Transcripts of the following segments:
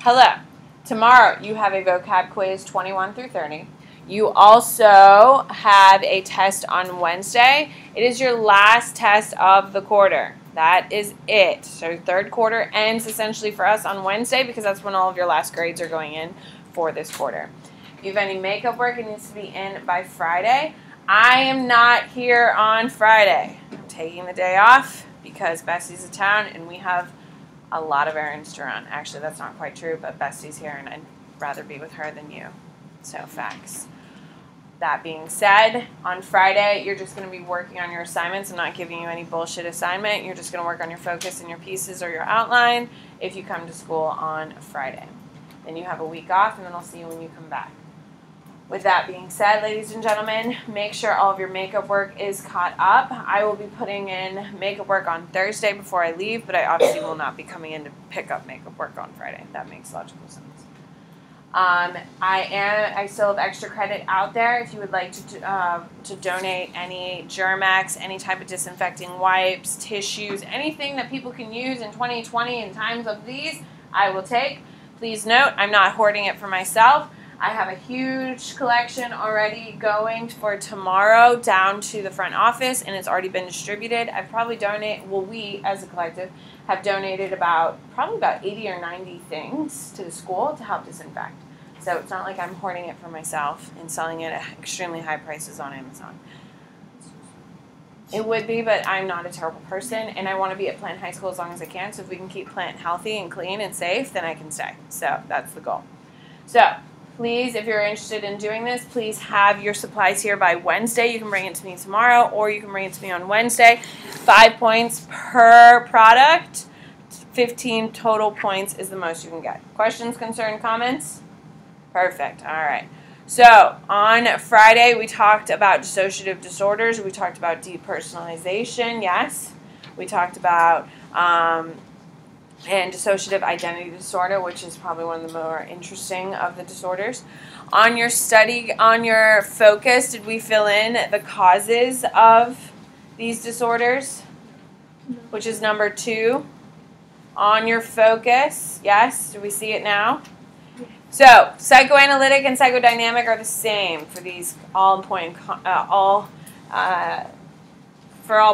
Hello. Tomorrow you have a vocab quiz 21 through 30. You also have a test on Wednesday. It is your last test of the quarter. That is it. So third quarter ends essentially for us on Wednesday because that's when all of your last grades are going in for this quarter. If you have any makeup work, it needs to be in by Friday. I am not here on Friday. I'm taking the day off because Bessie's in town and we have a lot of errands to run. Actually, that's not quite true, but Bessie's here and I'd rather be with her than you. So, facts. That being said, on Friday, you're just going to be working on your assignments. I'm not giving you any bullshit assignment. You're just going to work on your focus and your pieces or your outline if you come to school on Friday. Then you have a week off, and then I'll see you when you come back. With that being said, ladies and gentlemen, make sure all of your makeup work is caught up. I will be putting in makeup work on Thursday before I leave, but I obviously will not be coming in to pick up makeup work on Friday. That makes logical sense. I still have extra credit out there if you would like to donate any Germ-X, any type of disinfecting wipes, tissues, anything that people can use in 2020 in times of these, I will take. Please note, I'm not hoarding it for myself. I have a huge collection already going for tomorrow down to the front office, and it's already been distributed. I've probably we as a collective have donated probably about 80 or 90 things to the school to help disinfect. So it's not like I'm hoarding it for myself and selling it at extremely high prices on Amazon. It would be, but I'm not a terrible person, and I want to be at Plant High School as long as I can. So if we can keep Plant healthy and clean and safe, then I can stay. So that's the goal. So please, if you're interested in doing this, please have your supplies here by Wednesday. You can bring it to me tomorrow, or you can bring it to me on Wednesday. 5 points per product. 15 total points is the most you can get. Questions, concern, comments? Perfect. All right. So on Friday, we talked about dissociative disorders. We talked about depersonalization. Yes. We talked about and dissociative identity disorder, which is probably one of the more interesting of the disorders. On your study, on your focus, did we fill in the causes of these disorders? No. Which is number 2. On your focus, yes? Do we see it now? Yeah. So, psychoanalytic and psychodynamic are the same for these for all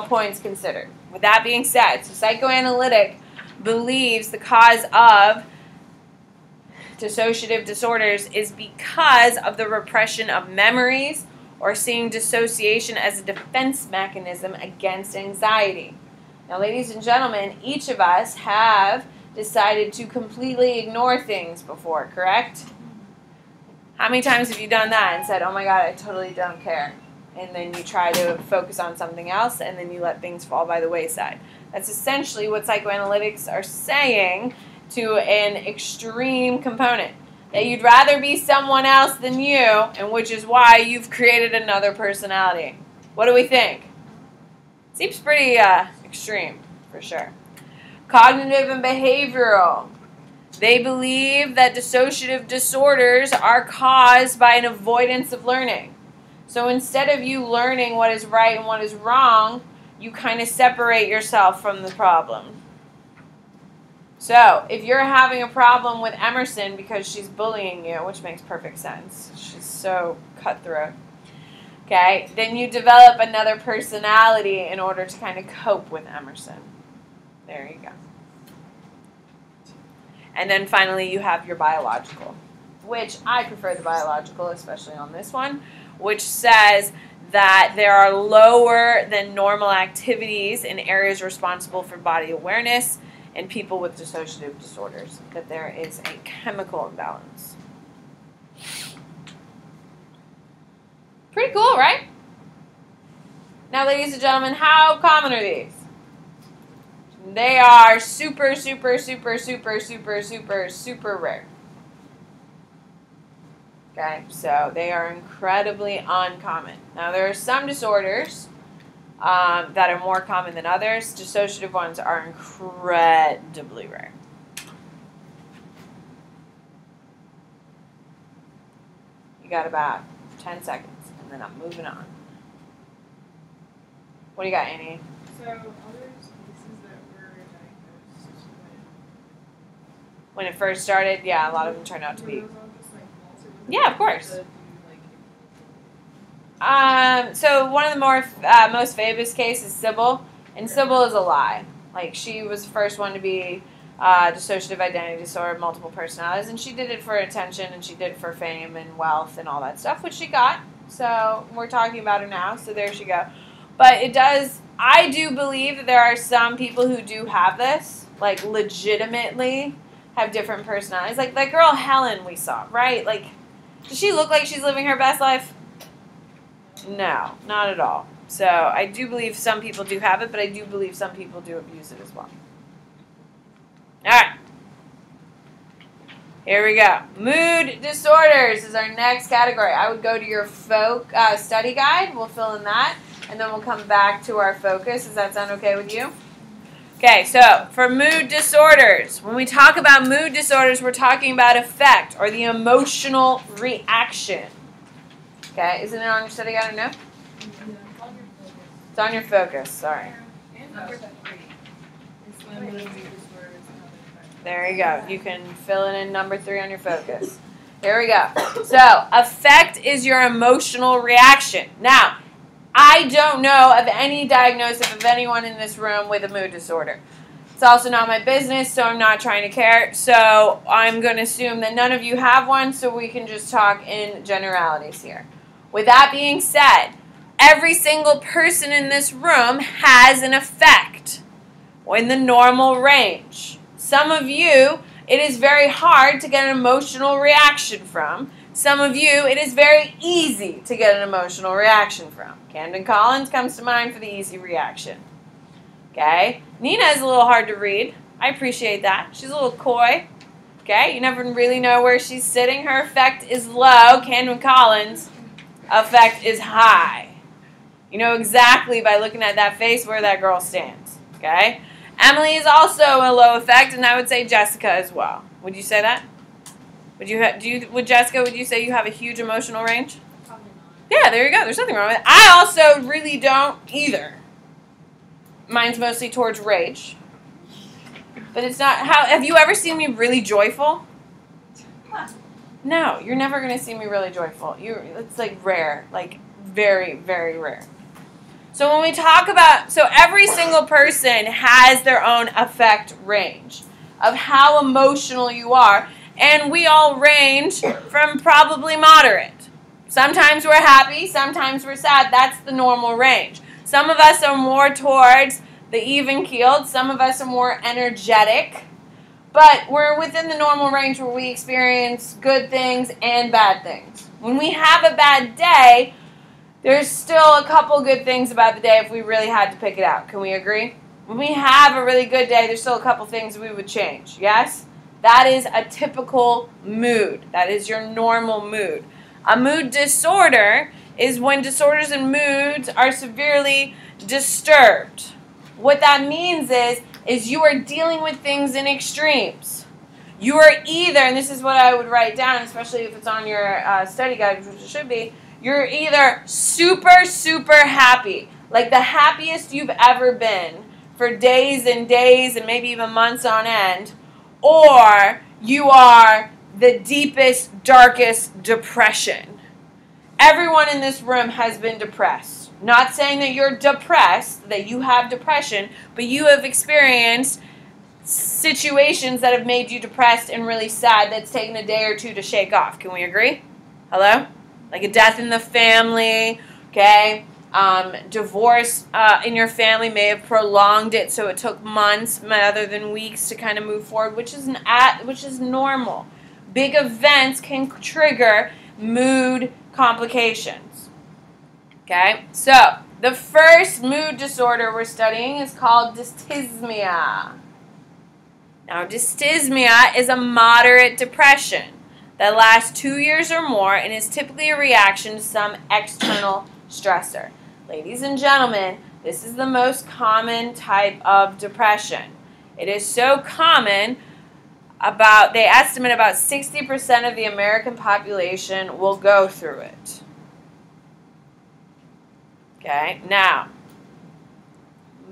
points considered. With that being said, so psychoanalytic believes the cause of dissociative disorders is because of the repression of memories or seeing dissociation as a defense mechanism against anxiety. Now, ladies and gentlemen, each of us have decided to completely ignore things before, correct? How many times have you done that and said, oh my God, I totally don't care? And then you try to focus on something else, and then you let things fall by the wayside. That's essentially what psychoanalytics are saying to an extreme component. That you'd rather be someone else than you, and which is why you've created another personality. What do we think? Seems pretty extreme, for sure. Cognitive and behavioral. They believe that dissociative disorders are caused by an avoidance of learning. So instead of you learning what is right and what is wrong, you kind of separate yourself from the problem. So if you're having a problem with Emerson because she's bullying you, which makes perfect sense, she's so cutthroat, okay, then you develop another personality in order to kind of cope with Emerson. There you go. And then finally you have your biological, which I prefer the biological, especially on this one, which says that there are lower than normal activities in areas responsible for body awareness in people with dissociative disorders, that there is a chemical imbalance. Pretty cool, right? Now, ladies and gentlemen, how common are these? They are super, super, super, super, super, super, super rare. Okay, so they are incredibly uncommon. Now, there are some disorders that are more common than others. Dissociative ones are incredibly rare. You got about 10 seconds, and then I'm moving on. What do you got, Annie? So, other cases that were diagnosed when it first started, yeah, a lot of them turned out to be. Yeah, of course. So one of the most famous cases is Sybil, and Sybil is a lie. Like, she was the first one to be dissociative identity disorder, multiple personalities, and she did it for attention, and she did it for fame and wealth and all that stuff, which she got. So we're talking about her now, so there she go. But I do believe that there are some people who do have this, like, legitimately have different personalities. Like that girl Helen we saw, right? Like, does she look like she's living her best life? No, not at all. So I do believe some people do have it, but I do believe some people do abuse it as well. All right. Here we go. Mood disorders is our next category. I would go to your study guide. We'll fill in that, and then we'll come back to our focus. Does that sound okay with you? Okay, so for mood disorders, when we talk about mood disorders, we're talking about affect or the emotional reaction. Okay, isn't it on your study guide or no? It's on your focus, sorry. There you go. You can fill it in number 3 on your focus. Here we go. So, affect is your emotional reaction. Now, I don't know of any diagnosis of anyone in this room with a mood disorder. It's also not my business, so I'm not trying to care. So, I'm going to assume that none of you have one, so we can just talk in generalities here. With that being said, every single person in this room has an affect in the normal range. Some of you, it is very hard to get an emotional reaction from. Some of you, it is very easy to get an emotional reaction from. Camden Collins comes to mind for the easy reaction. Okay? Nina is a little hard to read. I appreciate that. She's a little coy. Okay? You never really know where she's sitting. Her affect is low. Camden Collins' affect is high. You know exactly by looking at that face where that girl stands. Okay? Emily is also a low affect, and I would say Jessica as well. Would you say that? Would Jessica, would you say you have a huge emotional range? Probably not. Yeah, there you go. There's nothing wrong with it. I also really don't either. Mine's mostly towards rage. But it's not, have you ever seen me really joyful? No, you're never going to see me really joyful. It's like rare, like very, very rare. So when we talk about, so every single person has their own affect range of how emotional you are. And we all range from probably moderate. Sometimes we're happy, sometimes we're sad. That's the normal range. Some of us are more towards the even-keeled. Some of us are more energetic. But we're within the normal range where we experience good things and bad things. When we have a bad day, there's still a couple good things about the day if we really had to pick it out. Can we agree? When we have a really good day, there's still a couple things we would change. Yes? That is a typical mood. That is your normal mood. A mood disorder is when disorders and moods are severely disturbed. What that means is you are dealing with things in extremes. You are either, and this is what I would write down, especially if it's on your study guide, which it should be, you're either super, super happy, like the happiest you've ever been for days and days and maybe even months on end, or you are the deepest, darkest depression. Everyone in this room has been depressed. Not saying that you're depressed, that you have depression, but you have experienced situations that have made you depressed and really sad that's taken a day or two to shake off. Can we agree? Hello? Like a death in the family, okay? Divorce in your family may have prolonged it, so it took months rather than weeks to kind of move forward, which is normal. Big events can trigger mood complications. Okay, so the first mood disorder we're studying is called dysthymia. Now, dysthymia is a moderate depression that lasts 2 years or more and is typically a reaction to some external stressor. Ladies and gentlemen, this is the most common type of depression. It is so common, they estimate about 60% of the American population will go through it. Okay, now,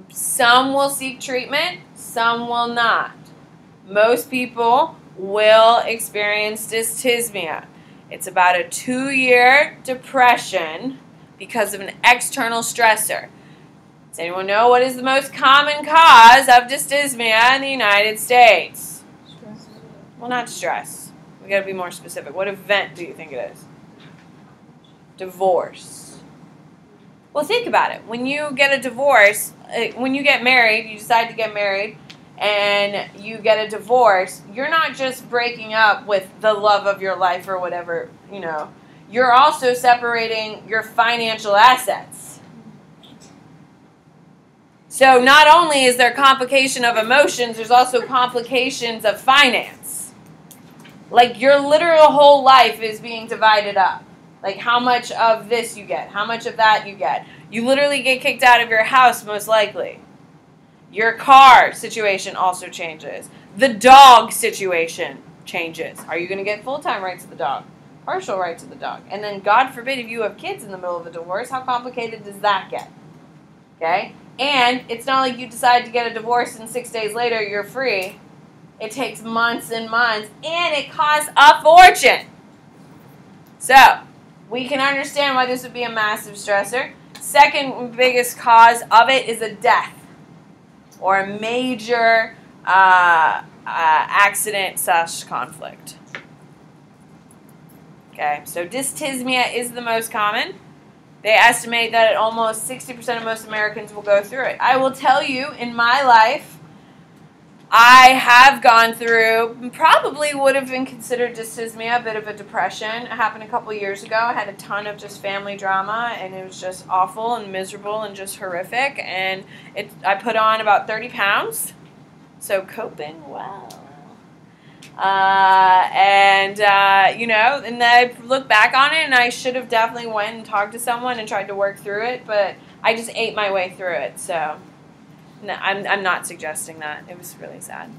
some will seek treatment, some will not. Most people will experience dysthymia. It's about a 2-year depression because of an external stressor. Does anyone know what is the most common cause of dysthymia in the United States? Stress. Well, not stress. We got to be more specific. What event do you think it is? Divorce. Well, think about it. When you get a divorce, when you get married, you decide to get married, and you get a divorce, you're not just breaking up with the love of your life or whatever, you know. You're also separating your financial assets. So not only is there complication of emotions, there's also complications of finance. Like your literal whole life is being divided up. Like how much of this you get, how much of that you get. You literally get kicked out of your house most likely. Your car situation also changes. The dog situation changes. Are you going to get full-time right to the dog? Partial right to the dog. And then God forbid if you have kids in the middle of a divorce, how complicated does that get? Okay? And it's not like you decide to get a divorce and 6 days later you're free. It takes months and months, and it costs a fortune. So, we can understand why this would be a massive stressor. Second biggest cause of it is a death or a major accident/conflict. Okay, so dysthymia is the most common. They estimate that almost 60% of most Americans will go through it. I will tell you, in my life, I have gone through, probably would have been considered dysthymia, a bit of a depression. It happened a couple years ago. I had a ton of just family drama, and it was just awful and miserable and just horrific. And I put on about 30 pounds, so coping well. You know, and I look back on it, and I should have definitely went and talked to someone and tried to work through it, but I just ate my way through it, so no, I'm not suggesting that. It was really sad.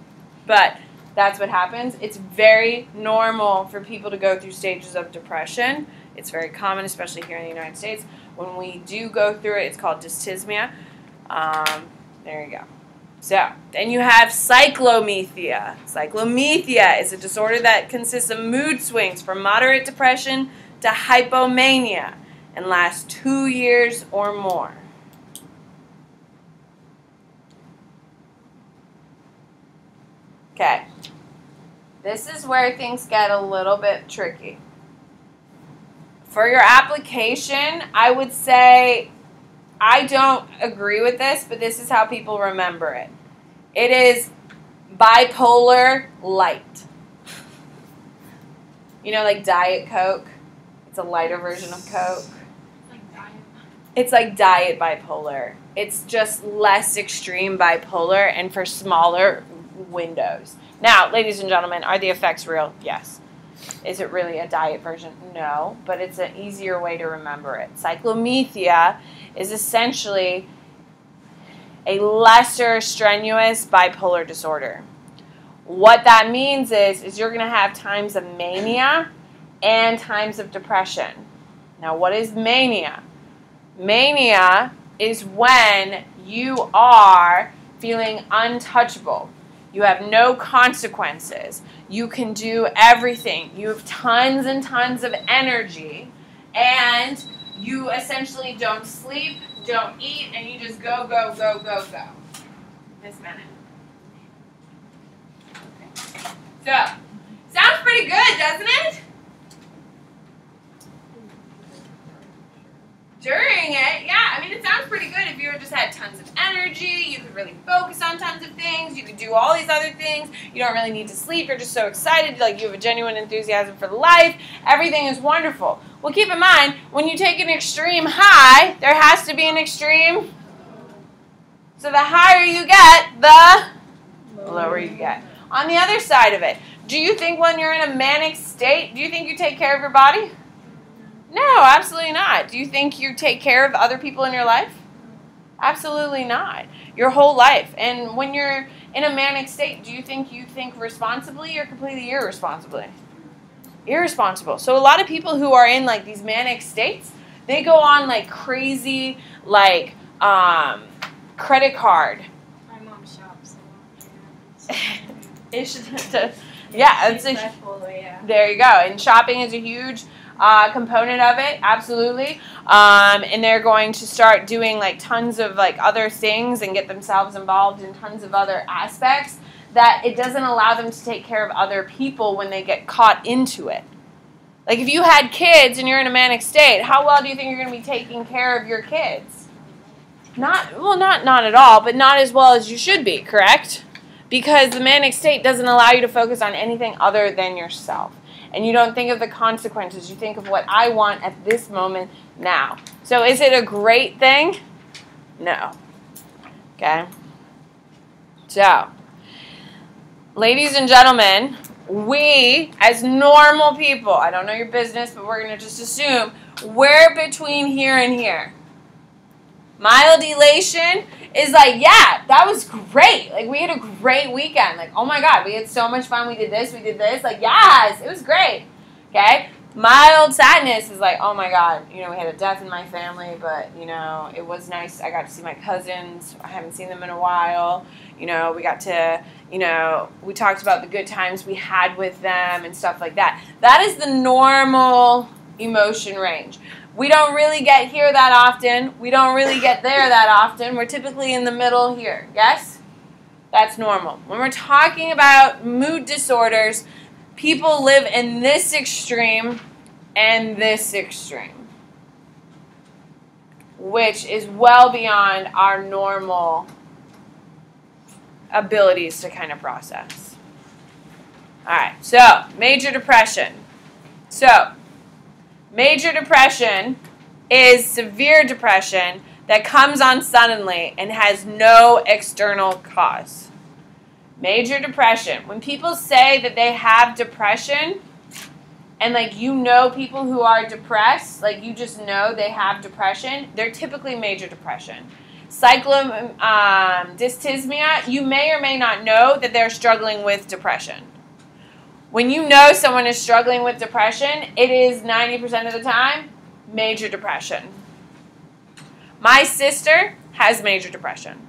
But that's what happens. It's very normal for people to go through stages of depression. It's very common, especially here in the United States. When we do go through it, it's called dysthymia. There you go. So, then you have cyclomethea. Cyclomethea is a disorder that consists of mood swings from moderate depression to hypomania and lasts 2 years or more. Okay, this is where things get a little bit tricky. For your application, I would say, I don't agree with this, but this is how people remember it. It is bipolar light. You know, like Diet Coke? It's a lighter version of Coke. It's like diet bipolar. It's just less extreme bipolar and for smaller windows. Now, ladies and gentlemen, are the effects real? Yes. Is it really a diet version? No, but it's an easier way to remember it. Cyclomethea is essentially a lesser strenuous bipolar disorder. What that means is you're going to have times of mania and times of depression. Now, what is mania? Mania is when you are feeling untouchable. You have no consequences. You can do everything. You have tons and tons of energy, and you essentially don't sleep, don't eat, and you just go, go, go, go, go. Miss Bennett. Okay. So, sounds pretty good, doesn't it? During it, yeah, I mean, it sounds pretty good if you just had tons of energy, you could really focus on tons of things, you could do all these other things, you don't really need to sleep, you're just so excited, like you have a genuine enthusiasm for life, everything is wonderful. Well, keep in mind, when you take an extreme high, there has to be an extreme, so the higher you get, the lower you get. On the other side of it, do you think when you're in a manic state, do you think you take care of your body? No, absolutely not. Do you think you take care of other people in your life? Absolutely not. Your whole life. And when you're in a manic state, do you think responsibly or completely irresponsibly? Irresponsible. So a lot of people who are in like these manic states, they go on like crazy like credit card. My mom shops. Yeah, it's there you go. And shopping is a huge component of it, absolutely. And they're going to start doing like tons of like other things and get themselves involved in tons of other aspects that it doesn't allow them to take care of other people when they get caught into it. Like if you had kids and you're in a manic state, how well do you think you're going to be taking care of your kids? Not at all, but not as well as you should be, correct? Because the manic state doesn't allow you to focus on anything other than yourself. And you don't think of the consequences. You think of what I want at this moment now. So is it a great thing? No. Okay? So, ladies and gentlemen, we, as normal people, I don't know your business, but we're going to just assume we're between here and here. Mild elation is like, yeah, that was great. Like, we had a great weekend. Like, oh my God, we had so much fun. We did this, we did this. Like, yes, it was great. Okay? Mild sadness is like, oh my God, you know, we had a death in my family, but, you know, it was nice. I got to see my cousins. I haven't seen them in a while. You know, we got to, you know, we talked about the good times we had with them and stuff like that. That is the normal emotion range. We don't really get here that often. We don't really get there that often. We're typically in the middle here. Yes? That's normal. When we're talking about mood disorders, people live in this extreme and this extreme, which is well beyond our normal abilities to kind of process. All right, so major depression. So, major depression is severe depression that comes on suddenly and has no external cause. Major depression. When people say that they have depression, and like you know people who are depressed, like you just know they have depression, they're typically major depression. Cyclodysthymia, you may or may not know that they're struggling with depression. When you know someone is struggling with depression, it is 90% of the time major depression. My sister has major depression.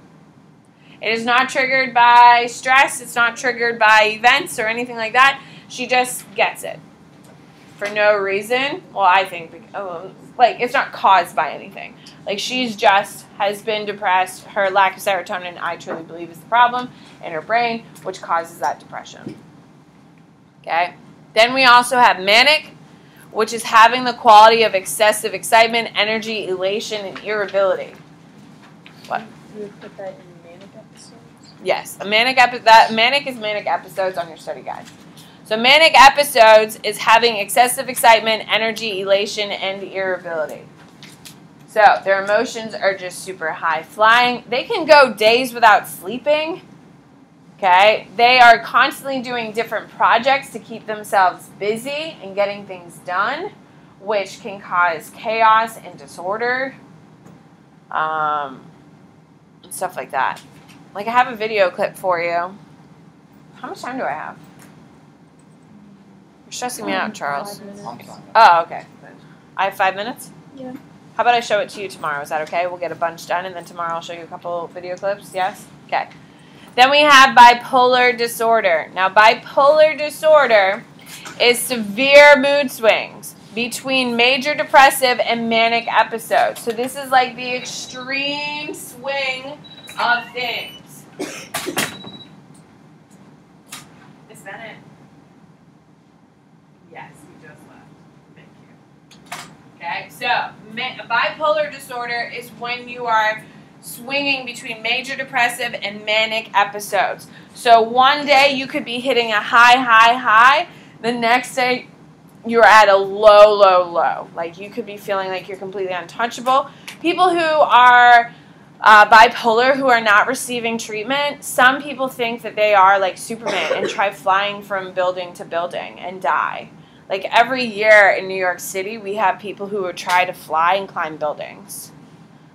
It is not triggered by stress. It's not triggered by events or anything like that. She just gets it for no reason. Well, I think, like, it's not caused by anything. Like, she's just has been depressed. Her lack of serotonin, I truly believe, is the problem in her brain, which causes that depression. Okay? Then we also have manic, which is having the quality of excessive excitement, energy, elation, and irritability. What? You would put that in manic episodes? Yes. Manic is manic episodes on your study guide. So manic episodes is having excessive excitement, energy, elation, and irritability. So their emotions are just super high flying. They can go days without sleeping. Okay, they are constantly doing different projects to keep themselves busy and getting things done, which can cause chaos and disorder, and stuff like that. Like I have a video clip for you. How much time do I have? You're stressing me out, Charles. 5 minutes. Oh, okay. I have 5 minutes? Yeah. How about I show it to you tomorrow? Is that okay? We'll get a bunch done, and then tomorrow I'll show you a couple video clips. Yes? Okay. Then we have bipolar disorder. Now, bipolar disorder is severe mood swings between major depressive and manic episodes. So this is like the extreme swing of things. Miss Bennett? Yes, you just left. Thank you. Okay, so bipolar disorder is when you are swinging between major depressive and manic episodes. So one day you could be hitting a high. The next day you're at a low. Like you could be feeling like you're completely untouchable. People who are bipolar who are not receiving treatment, some people think that they are like Superman and try flying from building to building and die. Like every year in New York City, we have people who would try to fly and climb buildings,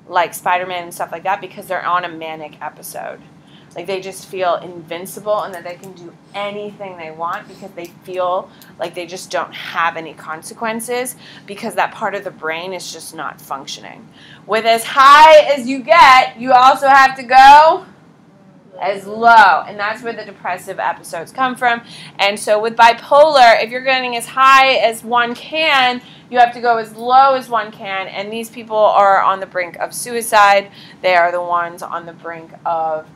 like Spider-Man and stuff like that, because they're on a manic episode. Like they just feel invincible and that they can do anything they want because they feel like they just don't have any consequences because that part of the brain is just not functioning. With as high as you get, you also have to go as low, and that's where the depressive episodes come from. And so with bipolar, if you're getting as high as one can, you have to go as low as one can, and these people are on the brink of suicide. They are the ones on the brink of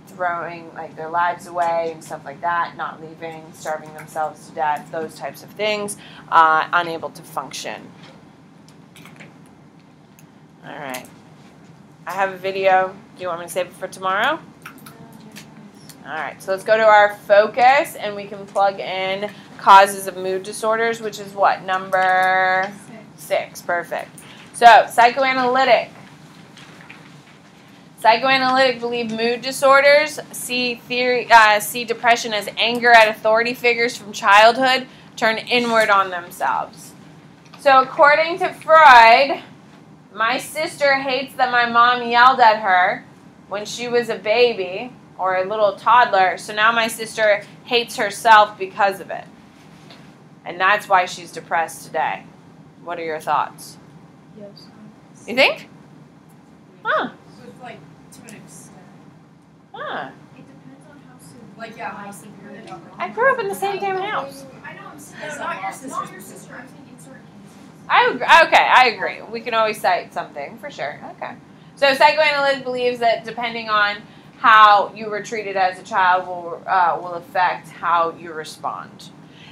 throwing like their lives away and stuff like that, not leaving, starving themselves to death, those types of things, unable to function. All right. I have a video. Do you want me to save it for tomorrow? All right. So let's go to our focus, and we can plug in causes of mood disorders, which is what? Number 6. Perfect. So psychoanalytic. Psychoanalytic believe mood disorders see depression as anger at authority figures from childhood turn inward on themselves. So according to Freud, my sister hates that my mom yelled at her when she was a baby or a little toddler, so now my sister hates herself because of it. And that's why she's depressed today. What are your thoughts? Yes. You think? Huh. So it's like to an extent. Huh. It depends on how soon. Like, yeah, how severe they are. I grew up in the same damn house. I know, I'm saying not your sister. Not your sister. I'm saying in certain cases. I agree. We can always cite something for sure. Okay. So psychoanalytic believes that depending on how you were treated as a child will affect how you respond.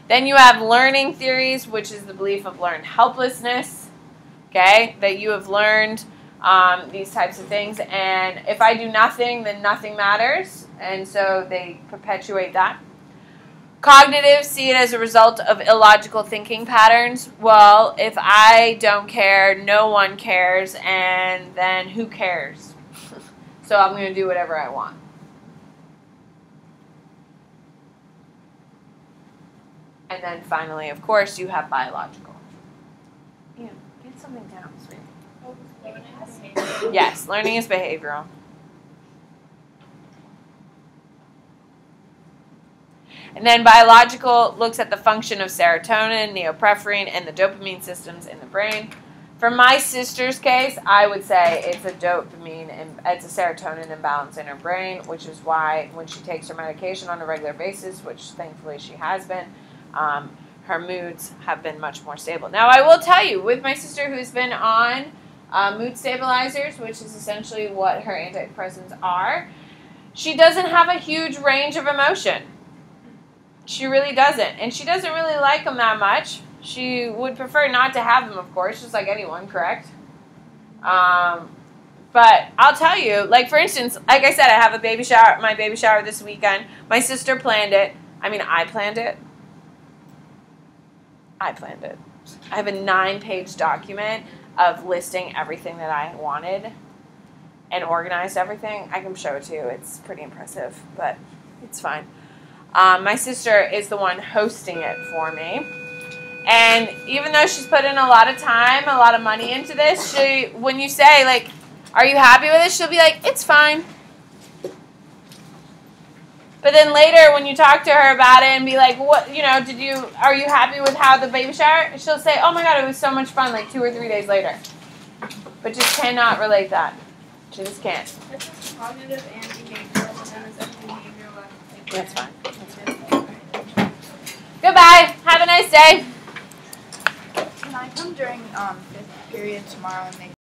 Then you have learning theories, which is the belief of learned helplessness. Okay, that you have learned these types of things, and if I do nothing, then nothing matters, and so they perpetuate that. Cognitive see it as a result of illogical thinking patterns. Well, if I don't care, no one cares, and then who cares? So I'm going to do whatever I want. And then finally, of course, you have biological. Yeah, get something down, sweetie. Yes, learning is behavioral. And then biological looks at the function of serotonin, neoprephrine, and the dopamine systems in the brain. For my sister's case, I would say it's a it's a serotonin imbalance in her brain, which is why when she takes her medication on a regular basis, which thankfully she has been, her moods have been much more stable. Now, I will tell you, with my sister who's been on mood stabilizers, which is essentially what her antidepressants are, she doesn't have a huge range of emotion. She really doesn't. And she doesn't really like them that much. She would prefer not to have them, of course, just like anyone, correct? But I'll tell you, like, for instance, like I said, I have my baby shower this weekend. My sister planned it. I mean, I planned it. I have a 9-page document of listing everything that I wanted and organized everything. I can show it to you. It's pretty impressive, but it's fine. My sister is the one hosting it for me. And even though she's put in a lot of time, a lot of money into this, when you say, like, are you happy with it? She'll be like, it's fine. But then later when you talk to her about it and be like, what, are you happy with how the baby shower? She'll say, oh my God, it was so much fun, like 2 or 3 days later. But just cannot relate that. She just can't. It's cognitive and behavioral, and then it's behavioral. That's fine. Goodbye. Have a nice day. Can I come during 5th period tomorrow and make